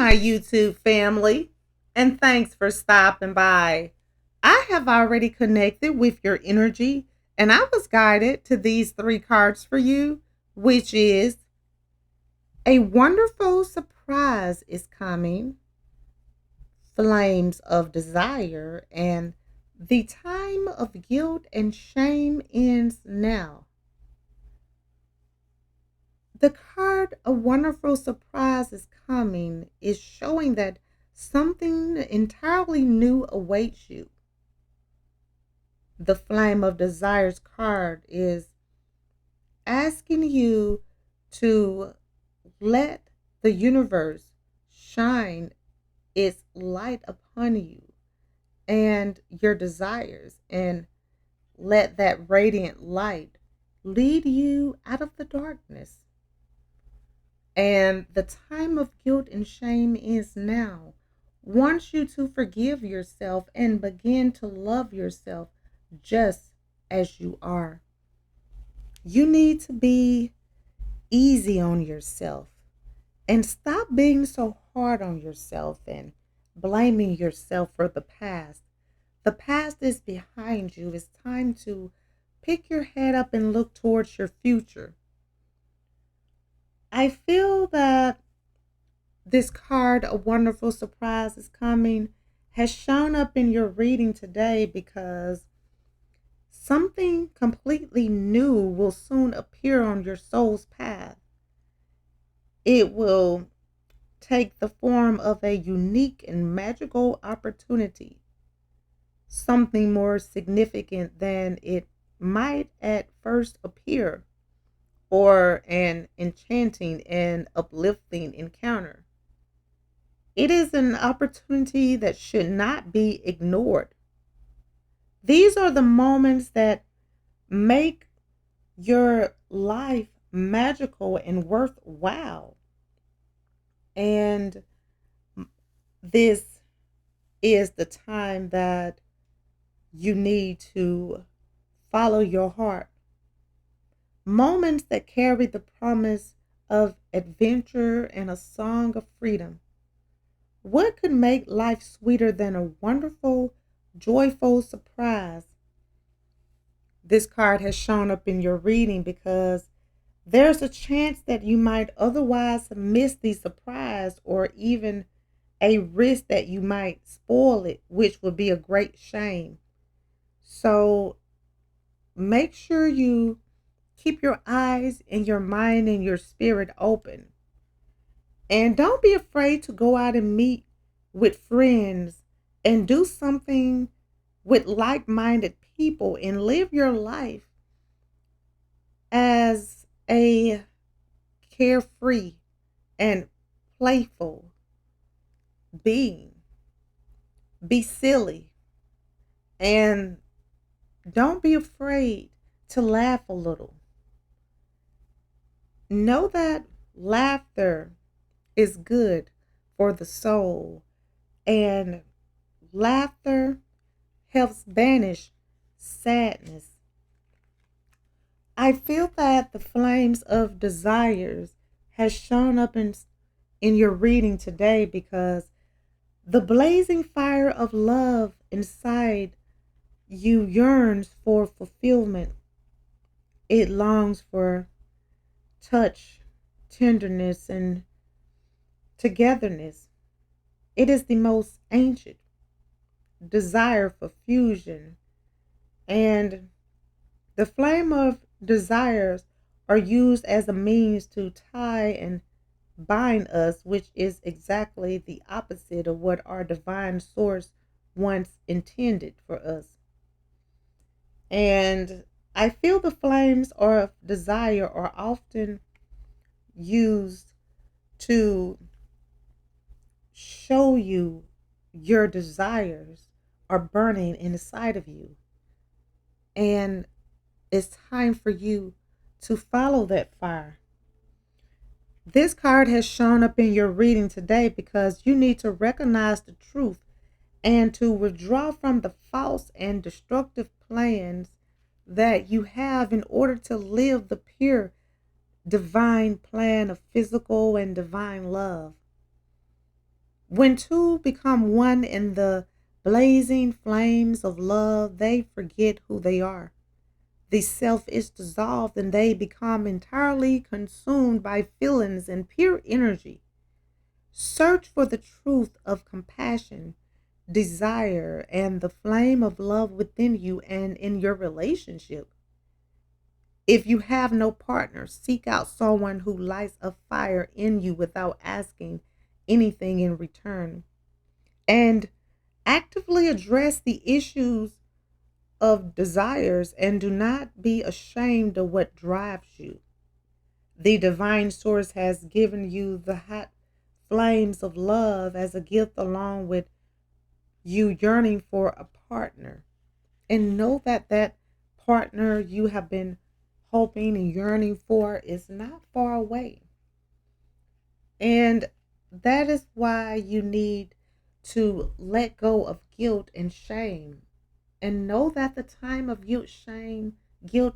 my YouTube family, and thanks for stopping by. I have already connected with your energy, and I was guided to these three cards for you, which is a wonderful surprise is coming, flames of desire, and the time of guilt and shame ends now. The card, a wonderful surprise is coming, is showing that something entirely new awaits you. The flame of desires card is asking you to let the universe shine its light upon you and your desires, and let that radiant light lead you out of the darkness. And the time of guilt and shame is now. Wants you to forgive yourself and begin to love yourself just as you are. You need to be easy on yourself and stop being so hard on yourself and blaming yourself for the past. The past is behind you. It's time to pick your head up and look towards your future. I feel that this card, a wonderful surprise is coming, has shown up in your reading today because something completely new will soon appear on your soul's path. It will take the form of a unique and magical opportunity, something more significant than it might at first appear, or an enchanting and uplifting encounter. It is an opportunity that should not be ignored. These are the moments that make your life magical and worthwhile. And this is the time that you need to follow your heart. Moments that carry the promise of adventure and a song of freedom. What could make life sweeter than a wonderful, joyful surprise? This card has shown up in your reading because there's a chance that you might otherwise miss the surprise, or even a risk that you might spoil it, which would be a great shame. So make sure you keep your eyes and your mind and your spirit open. And don't be afraid to go out and meet with friends and do something with like minded people and live your life as a carefree and playful being. Be silly and don't be afraid to laugh a little. Know that laughter is good for the soul, and laughter helps banish sadness. I feel that the flames of desires has shown up in your reading today because the blazing fire of love inside you yearns for fulfillment. It longs for touch, tenderness, and togetherness. It is the most ancient desire for fusion, and the flame of desires are used as a means to tie and bind us, which is exactly the opposite of what our divine source once intended for us. And I feel the flames of desire are often used to show you your desires are burning inside of you. And it's time for you to follow that fire. This card has shown up in your reading today because you need to recognize the truth and to withdraw from the false and destructive plans that you have in order to live the pure divine plan of physical and divine love. When two become one in the blazing flames of love, they forget who they are. The self is dissolved and they become entirely consumed by feelings and pure energy. Search for the truth of compassion, desire, and the flame of love within you and in your relationship. If you have no partner, seek out someone who lights a fire in you without asking anything in return. And actively address the issues of desires and do not be ashamed of what drives you. The divine source has given you the hot flames of love as a gift, along with you yearning for a partner. And know that that partner you have been hoping and yearning for is not far away. And that is why you need to let go of guilt and shame and know that the time of guilt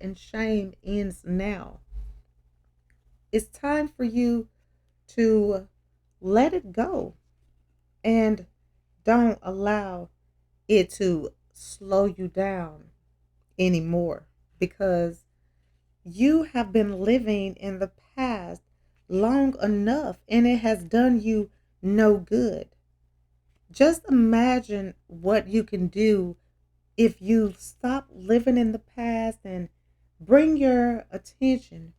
and shame ends now. It's time for you to let it go and don't allow it to slow you down anymore, because you have been living in the past long enough and it has done you no good. Just imagine what you can do if you stop living in the past and bring your attention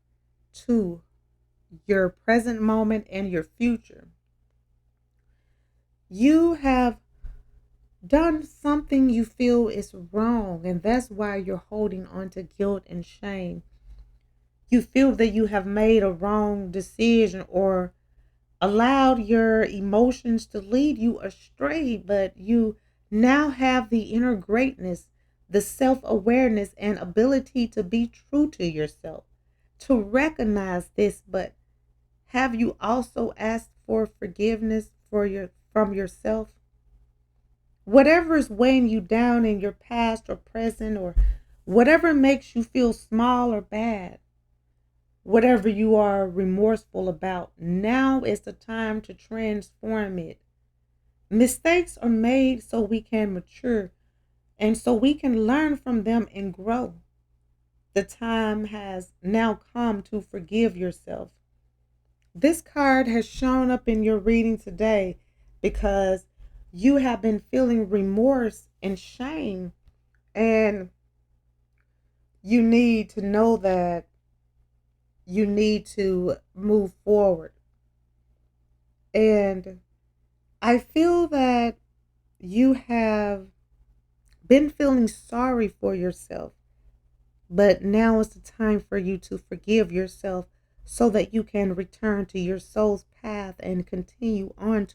to your present moment and your future. You have done something you feel is wrong, and that's why you're holding on to guilt and shame. You feel that you have made a wrong decision or allowed your emotions to lead you astray, but you now have the inner greatness, the self awareness, and ability to be true to yourself, to recognize this. But have you also asked for forgiveness from yourself? Whatever is weighing you down in your past or present, or whatever makes you feel small or bad, whatever you are remorseful about, now is the time to transform it. Mistakes are made so we can mature and so we can learn from them and grow. The time has now come to forgive yourself. This card has shown up in your reading today because you have been feeling remorse and shame, and you need to know that you need to move forward. And I feel that you have been feeling sorry for yourself, but now is the time for you to forgive yourself so that you can return to your soul's path and continue on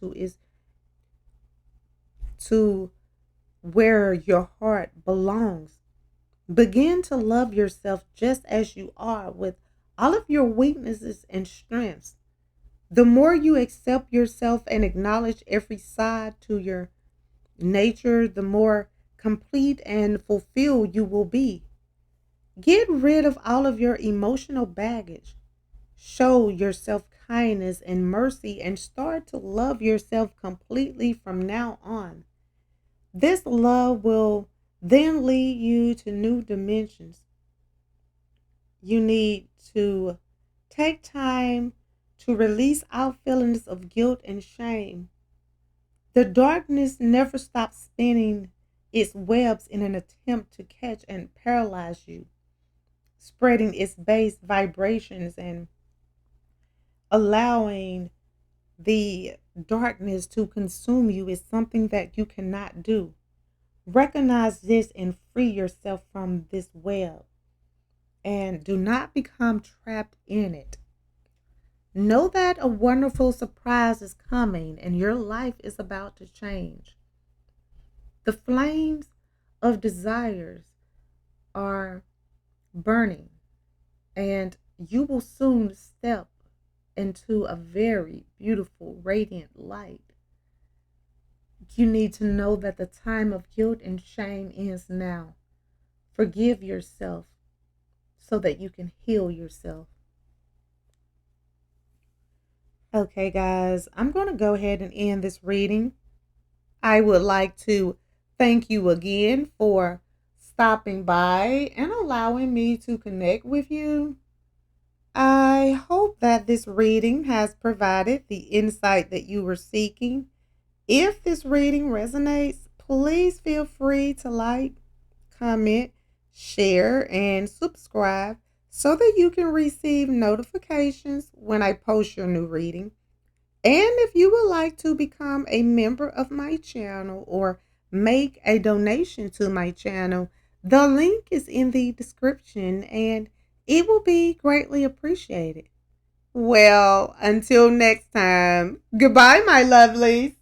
to where your heart belongs. Begin to love yourself just as you are, with all of your weaknesses and strengths. The more you accept yourself and acknowledge every side to your nature, the more complete and fulfilled you will be. Get rid of all of your emotional baggage. Show yourself kindness and mercy and start to love yourself completely from now on. This love will then lead you to new dimensions. You need to take time to release out feelings of guilt and shame. The darkness never stops spinning its webs in an attempt to catch and paralyze you, spreading its base vibrations and allowing the darkness to consume you is something that you cannot do. Recognize this and free yourself from this web, and do not become trapped in it. Know that a wonderful surprise is coming and your life is about to change. The flames of desires are burning, and you will soon step into a very beautiful, radiant light. You need to know that the time of guilt and shame is now. Forgive yourself so that you can heal yourself. Okay, guys, I'm going to go ahead and end this reading. I would like to thank you again for stopping by and allowing me to connect with you. I hope that this reading has provided the insight that you were seeking. If this reading resonates, please feel free to like, comment, share, and subscribe so that you can receive notifications when I post your new reading. And if you would like to become a member of my channel or make a donation to my channel, the link is in the description and it will be greatly appreciated. Well, until next time, goodbye, my lovelies.